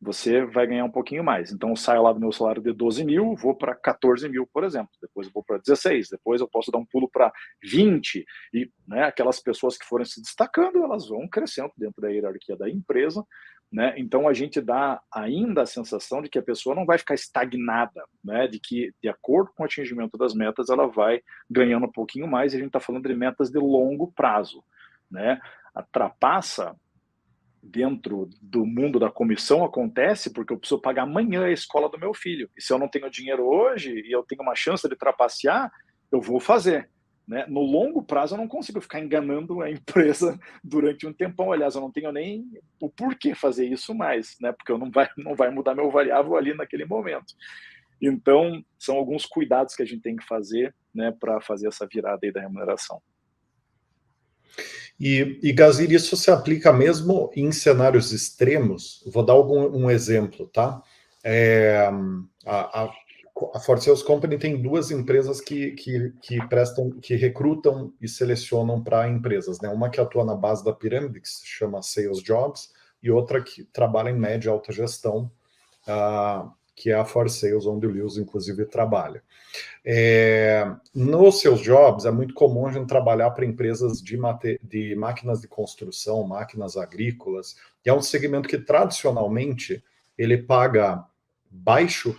você vai ganhar um pouquinho mais. Então, eu saio lá do meu salário de 12 mil, vou para 14 mil, por exemplo. Depois eu vou para 16, depois eu posso dar um pulo para 20. E, né, aquelas pessoas que forem se destacando, elas vão crescendo dentro da hierarquia da empresa, né? Então, a gente dá ainda a sensação de que a pessoa não vai ficar estagnada, né? De que, de acordo com o atingimento das metas, ela vai ganhando um pouquinho mais, e a gente está falando de metas de longo prazo, né? A trapaça dentro do mundo da comissão acontece porque eu preciso pagar amanhã a escola do meu filho. E se eu não tenho dinheiro hoje e eu tenho uma chance de trapacear, eu vou fazer. Né? No longo prazo, eu não consigo ficar enganando a empresa durante um tempão. Aliás, eu não tenho nem o porquê fazer isso mais, né? Porque não vai mudar meu variável ali naquele momento. Então, são alguns cuidados que a gente tem que fazer, né, para fazer essa virada aí da remuneração.
E Gazir, isso se aplica mesmo em cenários extremos? Vou dar um exemplo, tá? A For Sales Company tem duas empresas que recrutam e selecionam para empresas, né? Uma que atua na base da pirâmide, que se chama Sales Jobs, e outra que trabalha em média e alta gestão, que é a For Sales, onde o Lewis, inclusive, trabalha. Nos seus jobs, é muito comum a gente trabalhar para empresas de máquinas de construção, máquinas agrícolas, e é um segmento que, tradicionalmente, ele paga baixo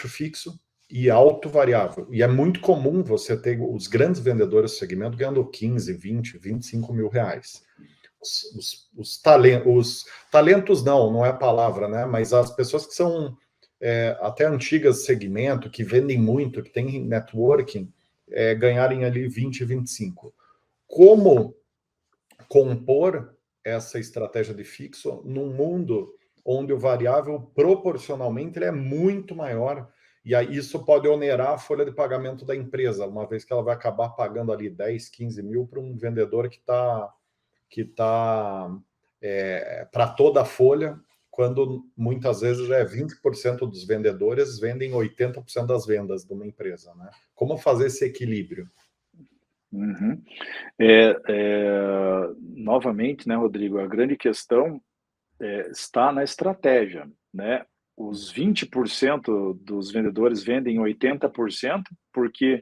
fixo e alto variável. E é muito comum você ter os grandes vendedores do segmento ganhando 15, 20, 25 mil reais. Os talentos não é a palavra, né? Mas as pessoas que são até antigas segmento, que vendem muito, que tem networking, ganharem ali 20, 25. Como compor essa estratégia de fixo num mundo onde o variável, proporcionalmente, ele é muito maior, e aí isso pode onerar a folha de pagamento da empresa, uma vez que ela vai acabar pagando ali 10, 15 mil para um vendedor que tá para toda a folha, quando muitas vezes 20% dos vendedores vendem 80% das vendas de uma empresa, né? Como fazer esse equilíbrio?
Uhum. Novamente, né, Rodrigo, a grande questão está na estratégia, né? Os 20% dos vendedores vendem 80% porque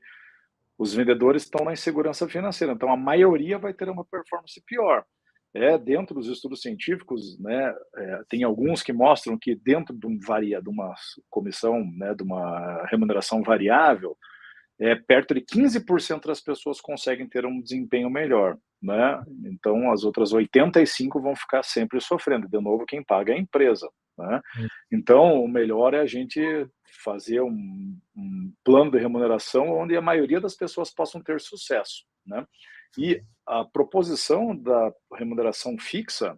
os vendedores estão na insegurança financeira, então a maioria vai ter uma performance pior. Dentro dos estudos científicos, né, tem alguns que mostram que dentro de uma comissão, né, de uma remuneração variável, perto de 15% das pessoas conseguem ter um desempenho melhor, né? Então, as outras 85% vão ficar sempre sofrendo. De novo, quem paga é a empresa, né? Então, o melhor é a gente fazer um plano de remuneração onde a maioria das pessoas possam ter sucesso, né? E a proposição da remuneração fixa,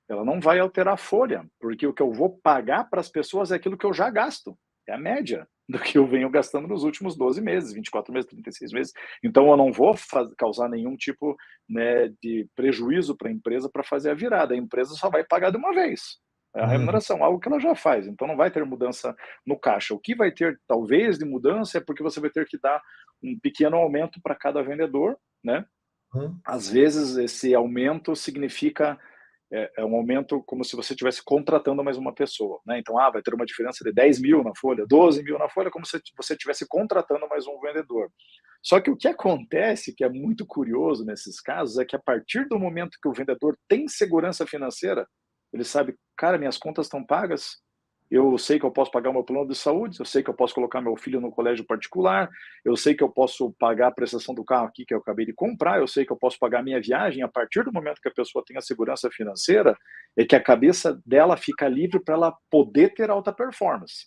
ela não vai alterar a folha, porque o que eu vou pagar para as pessoas é aquilo que eu já gasto, é a média do que eu venho gastando nos últimos 12 meses, 24 meses, 36 meses. Então, eu não vou causar nenhum tipo, né, de prejuízo para a empresa para fazer a virada. A empresa só vai pagar de uma vez. É a remuneração, algo que ela já faz. Então, não vai ter mudança no caixa. O que vai ter, talvez, de mudança é porque você vai ter que dar um pequeno aumento para cada vendedor, né? Às vezes, esse aumento significa um aumento como se você estivesse contratando mais uma pessoa, né? Então, vai ter uma diferença de 10 mil na folha, 12 mil na folha, como se você estivesse contratando mais um vendedor. Só que o que acontece, que é muito curioso nesses casos, é que a partir do momento que o vendedor tem segurança financeira, ele sabe, cara, minhas contas estão pagas, eu sei que eu posso pagar o meu plano de saúde, eu sei que eu posso colocar meu filho no colégio particular, eu sei que eu posso pagar a prestação do carro aqui que eu acabei de comprar, eu sei que eu posso pagar a minha viagem. A partir do momento que a pessoa tem a segurança financeira, é que a cabeça dela fica livre para ela poder ter alta performance.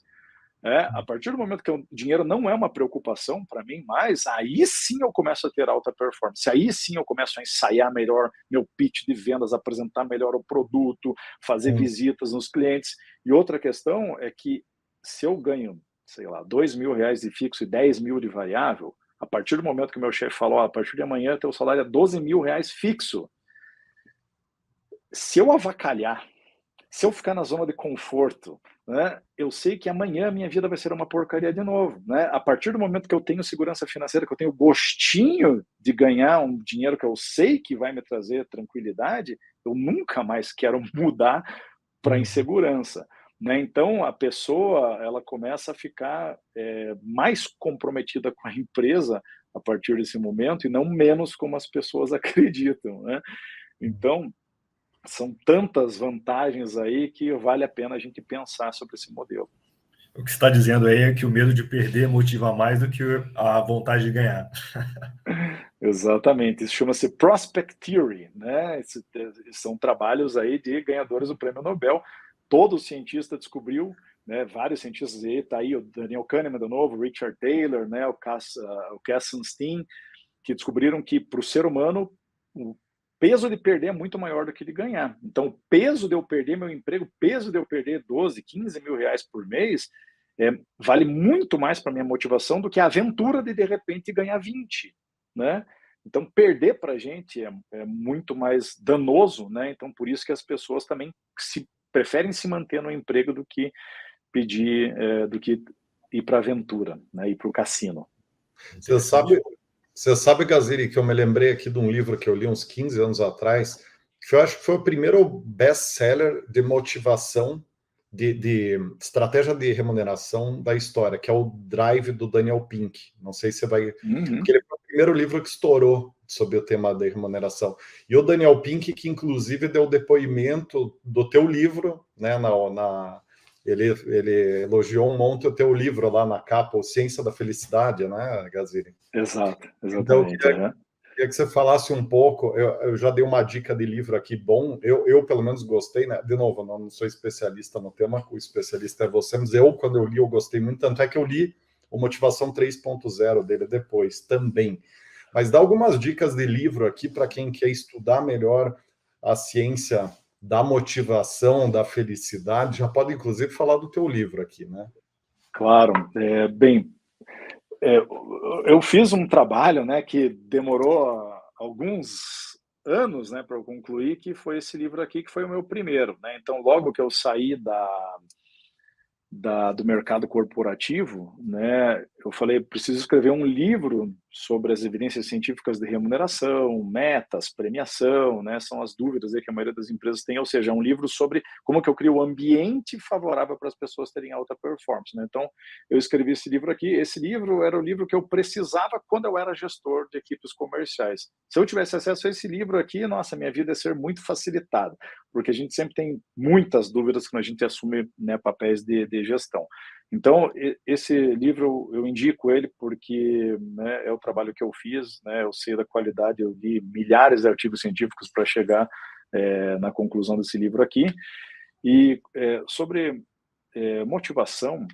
A partir do momento que o dinheiro não é uma preocupação para mim mais, aí sim eu começo a ter alta performance, aí sim eu começo a ensaiar melhor meu pitch de vendas, apresentar melhor o produto, fazer visitas nos clientes. E outra questão é que se eu ganho, sei lá, 2 mil reais de fixo e 10 mil de variável, a partir do momento que o meu chefe falou, a partir de amanhã teu salário é 12 mil reais fixo, se eu avacalhar, se eu ficar na zona de conforto, né, eu sei que amanhã a minha vida vai ser uma porcaria de novo, né? A partir do momento que eu tenho segurança financeira, que eu tenho gostinho de ganhar um dinheiro que eu sei que vai me trazer tranquilidade, eu nunca mais quero mudar para insegurança, né? Então a pessoa ela começa a ficar mais comprometida com a empresa a partir desse momento e não menos como as pessoas acreditam, né? Então são tantas vantagens aí que vale a pena a gente pensar sobre esse modelo.
O que você está dizendo aí é que o medo de perder motiva mais do que a vontade de ganhar.
Exatamente, isso chama-se Prospect Theory, né? São trabalhos aí de ganhadores do Prêmio Nobel. Todo cientista descobriu, né? Vários cientistas aí, tá aí o Daniel Kahneman de novo, o Richard Taylor, né? O Cass Sunstein, que descobriram que para o ser humano o peso de perder é muito maior do que de ganhar. Então, o peso de eu perder meu emprego, o peso de eu perder 12, 15 mil reais por mês, vale muito mais para minha motivação do que a aventura de repente ganhar 20, né? Então, perder para a gente é muito mais danoso, né? Então, por isso que as pessoas também preferem se manter no emprego do que pedir, do que ir para a aventura, né? Ir para o cassino.
Você sabe, Gaziri, que eu me lembrei aqui de um livro que eu li uns 15 anos atrás, que eu acho que foi o primeiro best-seller de motivação, de estratégia de remuneração da história, que é o Drive, do Daniel Pink. Não sei se você vai... Porque ele foi o primeiro livro que estourou sobre o tema da remuneração. E o Daniel Pink, que inclusive deu depoimento do teu livro, né, ele elogiou um monte o teu livro lá na capa, o Ciência da Felicidade, né, Gaziri?
Exato, exatamente.
Então, eu queria que você falasse um pouco, eu já dei uma dica de livro aqui bom, eu pelo menos gostei, né? De novo, não sou especialista no tema, o especialista é você, mas quando eu li, eu gostei muito, tanto é que eu li o Motivação 3.0 dele depois também. Mas dá algumas dicas de livro aqui para quem quer estudar melhor a ciência da motivação, da felicidade. Já pode, inclusive, falar do teu livro aqui, né?
Claro. Eu fiz um trabalho, né, que demorou alguns anos, né, para eu concluir, que foi esse livro aqui, que foi o meu primeiro, né? Então, logo que eu saí do mercado corporativo, né, eu falei, preciso escrever um livro sobre as evidências científicas de remuneração, metas, premiação, né, são as dúvidas aí que a maioria das empresas tem, ou seja, um livro sobre como que eu crio um ambiente favorável para as pessoas terem alta performance, né? Então, eu escrevi esse livro aqui. Esse livro era o livro que eu precisava quando eu era gestor de equipes comerciais. Se eu tivesse acesso a esse livro aqui, nossa, minha vida ia ser muito facilitada, porque a gente sempre tem muitas dúvidas quando a gente assume, né, papéis de gestão. Então, esse livro, eu indico ele porque, né, é o trabalho que eu fiz, né, eu sei da qualidade, eu li milhares de artigos científicos para chegar na conclusão desse livro aqui. E sobre motivação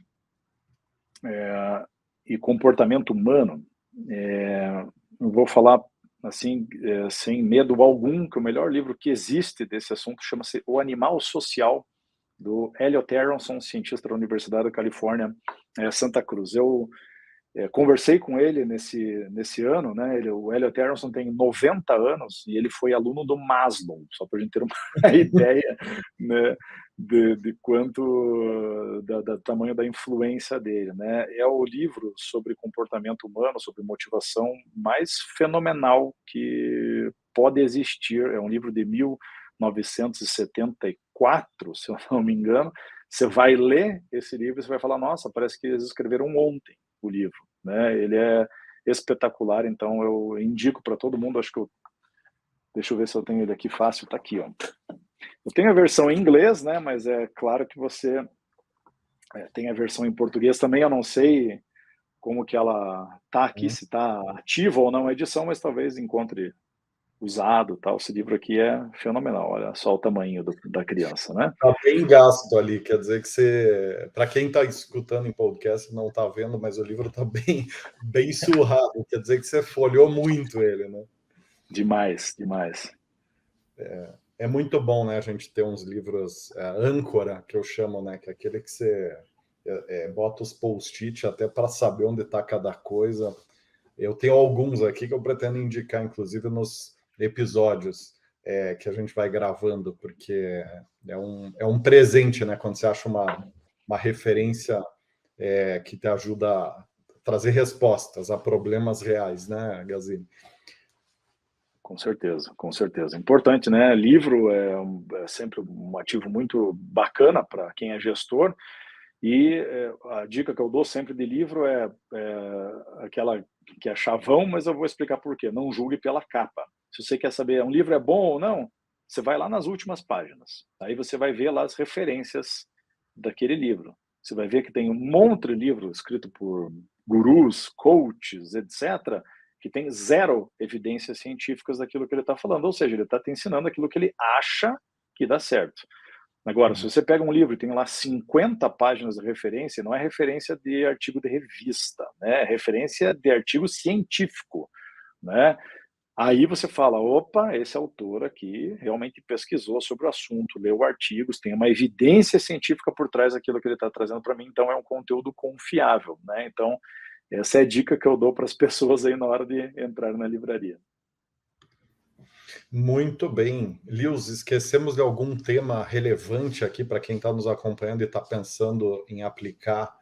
e comportamento humano, eu vou falar assim, sem medo algum, que o melhor livro que existe desse assunto chama-se O Animal Social, do Elliot Aronson, cientista da Universidade da Califórnia, Santa Cruz. Eu conversei com ele nesse ano, né? O Elliot Aronson tem 90 anos e ele foi aluno do Maslow, só para a gente ter uma ideia, né, de quanto do tamanho da influência dele, né? É o livro sobre comportamento humano, sobre motivação mais fenomenal que pode existir. É um livro de 1974, se eu não me engano. Você vai ler esse livro e você vai falar, nossa, parece que eles escreveram ontem o livro, né? Ele é espetacular, então eu indico para todo mundo. Acho que deixa eu ver se eu tenho ele aqui fácil, tá aqui, ó. Eu tenho a versão em inglês, né? Mas é claro que você tem a versão em português também. Eu não sei como que ela tá aqui, se tá ativa ou não a edição, mas talvez encontre usado, tal. Esse livro aqui é fenomenal, olha só o tamanho da criança, né?
Tá bem gasto ali, quer dizer que você, para quem está escutando em podcast não está vendo, mas o livro está bem surrado, quer dizer que você folheou muito ele, né?
Demais.
É muito bom, né, a gente ter uns livros âncora, que eu chamo, né, que é aquele que você bota os post-it até para saber onde está cada coisa. Eu tenho alguns aqui que eu pretendo indicar, inclusive, nos episódios que a gente vai gravando, porque é um presente, né? Quando você acha uma referência que te ajuda a trazer respostas a problemas reais, né, Gazini?
Com certeza. Importante, né? Livro é sempre um ativo muito bacana para quem é gestor. E a dica que eu dou sempre de livro é aquela que é chavão, mas eu vou explicar por quê. Não julgue pela capa. Se você quer saber um livro é bom ou não, você vai lá nas últimas páginas. Aí você vai ver lá as referências daquele livro. Você vai ver que tem um monte de livro escrito por gurus, coaches, etc., que tem zero evidências científicas daquilo que ele está falando, ou seja, ele está te ensinando aquilo que ele acha que dá certo. Agora, se você pega um livro e tem lá 50 páginas de referência, não é referência de artigo de revista, né? É referência de artigo científico, né? Aí você fala, opa, esse autor aqui realmente pesquisou sobre o assunto, leu artigos, tem uma evidência científica por trás daquilo que ele está trazendo para mim, então é um conteúdo confiável, né? Então, essa é a dica que eu dou para as pessoas aí na hora de entrar na livraria.
Muito bem. Lewis, esquecemos de algum tema relevante aqui para quem está nos acompanhando e está pensando em aplicar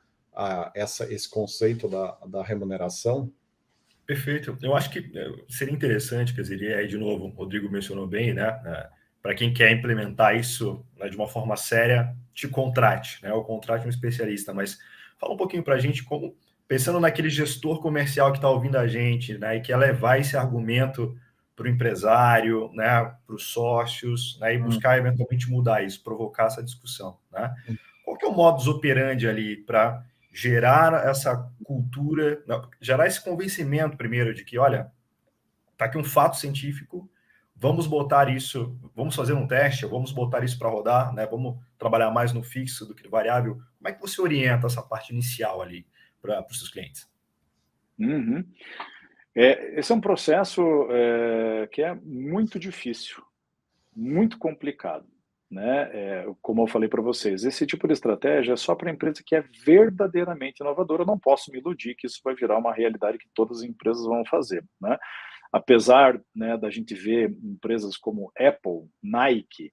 esse conceito da remuneração?
Perfeito. Eu acho que seria interessante, quer dizer, e aí de novo, o Rodrigo mencionou bem, né? Para quem quer implementar isso, né, de uma forma séria, te contrate, né? Ou contrate um especialista, mas fala um pouquinho para a gente como, pensando naquele gestor comercial que está ouvindo a gente, né? E quer levar esse argumento para o empresário, né? Para os sócios, né? E buscar eventualmente mudar isso, provocar essa discussão, né? Qual que é o modus operandi ali para gerar essa cultura, gerar esse convencimento primeiro de que, olha, está aqui um fato científico, vamos botar isso, vamos fazer um teste, vamos botar isso para rodar, né? Vamos trabalhar mais no fixo do que no variável. Como é que você orienta essa parte inicial ali para os seus clientes?
Uhum. Esse é um processo que é muito difícil, muito complicado, né? Como eu falei para vocês, esse tipo de estratégia é só para a empresa que é verdadeiramente inovadora. Eu não posso me iludir que isso vai virar uma realidade que todas as empresas vão fazer, né? Apesar, né, da gente ver empresas como Apple, Nike,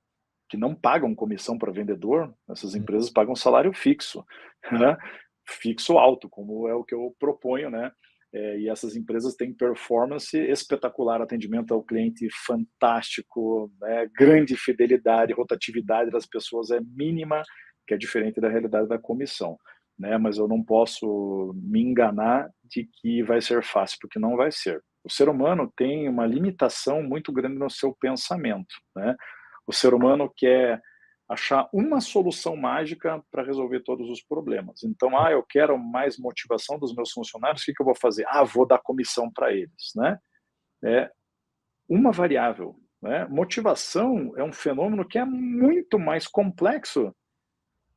que não pagam comissão para vendedor, essas empresas pagam salário fixo, né? Fixo alto, como é o que eu proponho, né? E essas empresas têm performance espetacular, atendimento ao cliente fantástico, né? Grande fidelidade, rotatividade das pessoas é mínima, que é diferente da realidade da comissão, né? Mas eu não posso me enganar de que vai ser fácil, porque não vai ser. O ser humano tem uma limitação muito grande no seu pensamento, né? O ser humano quer achar uma solução mágica para resolver todos os problemas. Então, eu quero mais motivação dos meus funcionários, o que eu vou fazer? Vou dar comissão para eles, né? É uma variável, né? Motivação é um fenômeno que é muito mais complexo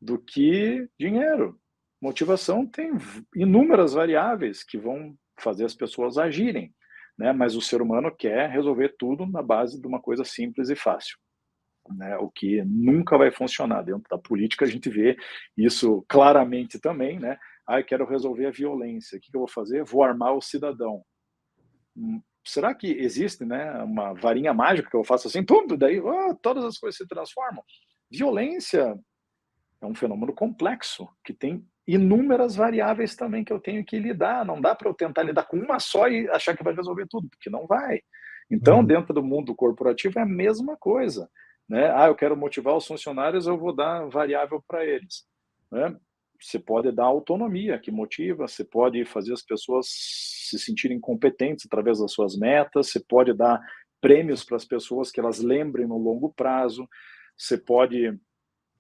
do que dinheiro. Motivação tem inúmeras variáveis que vão fazer as pessoas agirem, né? Mas o ser humano quer resolver tudo na base de uma coisa simples e fácil, né? O que nunca vai funcionar. Dentro da política a gente vê isso claramente também, né? Eu quero resolver a violência. O que eu vou fazer? Vou armar o cidadão. Será que existe, né, uma varinha mágica que eu faço assim, pum, daí todas as coisas se transformam? Violência é um fenômeno complexo que tem inúmeras variáveis também que eu tenho que lidar. Não dá para eu tentar lidar com uma só e achar que vai resolver tudo, porque não vai. Então, dentro do mundo corporativo é a mesma coisa, né? Eu quero motivar os funcionários, eu vou dar variável para eles, né? Você pode dar autonomia que motiva, você pode fazer as pessoas se sentirem competentes através das suas metas, você pode dar prêmios para as pessoas que elas lembrem no longo prazo, você pode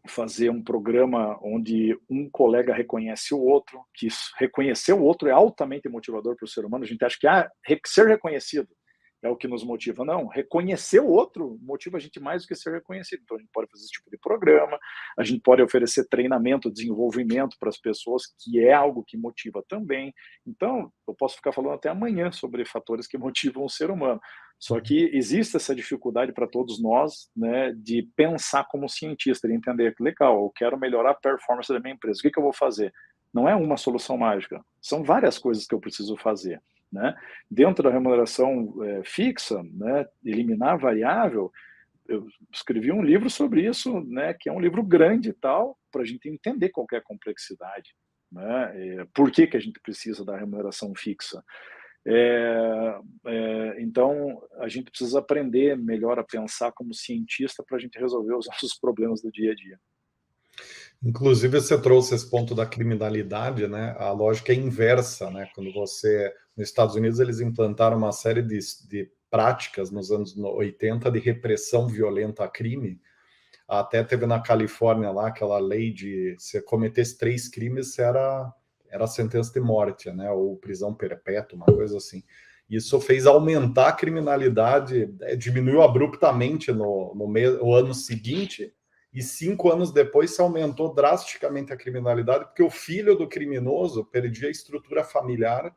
fazer um programa onde um colega reconhece o outro, que reconhecer o outro é altamente motivador para o ser humano. A gente acha que ser reconhecido é o que nos motiva. Não, reconhecer o outro motiva a gente mais do que ser reconhecido. Então, a gente pode fazer esse tipo de programa, a gente pode oferecer treinamento, desenvolvimento para as pessoas, que é algo que motiva também. Então, eu posso ficar falando até amanhã sobre fatores que motivam o ser humano. Só que existe essa dificuldade para todos nós, né, de pensar como cientista, de entender que, legal, eu quero melhorar a performance da minha empresa. O que eu vou fazer? Não é uma solução mágica, são várias coisas que eu preciso fazer, né? Dentro da remuneração fixa, né, eliminar a variável, eu escrevi um livro sobre isso, né, que é um livro grande e tal, para a gente entender qual é a complexidade, né? Por que a gente precisa da remuneração fixa? Então, a gente precisa aprender melhor a pensar como cientista para a gente resolver os nossos problemas do dia a dia.
Inclusive, você trouxe esse ponto da criminalidade, né? A lógica é inversa, né? Quando você... Nos Estados Unidos, eles implantaram uma série de práticas nos anos 80 de repressão violenta a crime. Até teve na Califórnia lá aquela lei de se cometesse 3 crimes, era sentença de morte, né? Ou prisão perpétua, uma coisa assim. Isso fez aumentar a criminalidade, diminuiu abruptamente no ano seguinte, e 5 anos depois se aumentou drasticamente a criminalidade, porque o filho do criminoso perdia a estrutura familiar,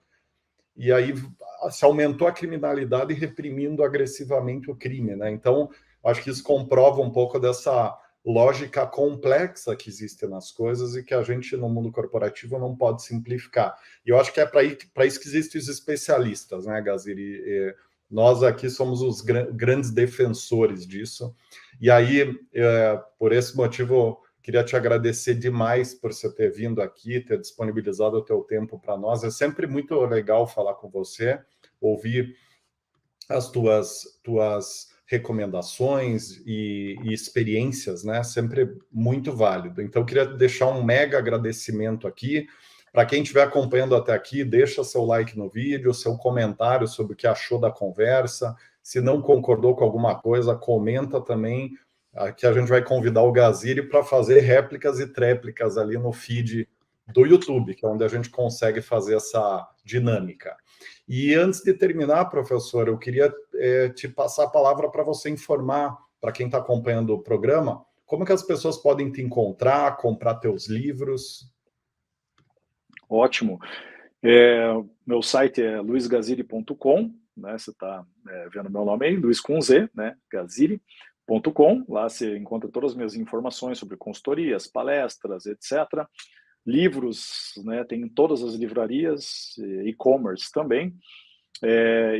e aí se aumentou a criminalidade reprimindo agressivamente o crime, né? Então, acho que isso comprova um pouco dessa lógica complexa que existe nas coisas e que a gente, no mundo corporativo, não pode simplificar. E eu acho que é para isso que existem os especialistas, né, Gaziri? Nós aqui somos os grandes defensores disso. E aí, por esse motivo, queria te agradecer demais por você ter vindo aqui, ter disponibilizado o teu tempo para nós. É sempre muito legal falar com você, ouvir as tuas recomendações e experiências, né? Sempre muito válido. Então, eu queria deixar um mega agradecimento aqui. Para quem estiver acompanhando até aqui, deixa seu like no vídeo, seu comentário sobre o que achou da conversa. Se não concordou com alguma coisa, comenta também, que a gente vai convidar o Gaziri para fazer réplicas e tréplicas ali no feed do YouTube, que é onde a gente consegue fazer essa dinâmica. E antes de terminar, professor, eu queria te passar a palavra para você informar, para quem está acompanhando o programa, como que as pessoas podem te encontrar, comprar teus livros.
Ótimo. Meu site é luisgaziri.com, né? Você está vendo meu nome aí, Luiz com Z, né? Gaziri.com. Lá você encontra todas as minhas informações sobre consultorias, palestras, etc. Livros, né, tem em todas as livrarias, e-commerce também,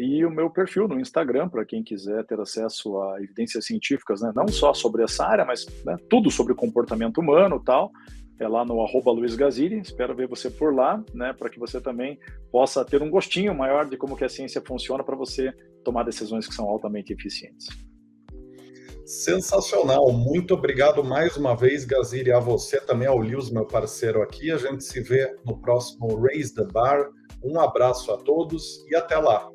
e o meu perfil no Instagram, para quem quiser ter acesso a evidências científicas, né, não só sobre essa área, mas né, tudo sobre comportamento humano e tal, é lá no @luisgaziri. Espero ver você por lá, né, para que você também possa ter um gostinho maior de como que a ciência funciona para você tomar decisões que são altamente eficientes.
Sensacional, muito obrigado mais uma vez, Gaziri, a você, também ao Lewis, meu parceiro aqui. A gente se vê no próximo Raise the Bar. Um abraço a todos e até lá.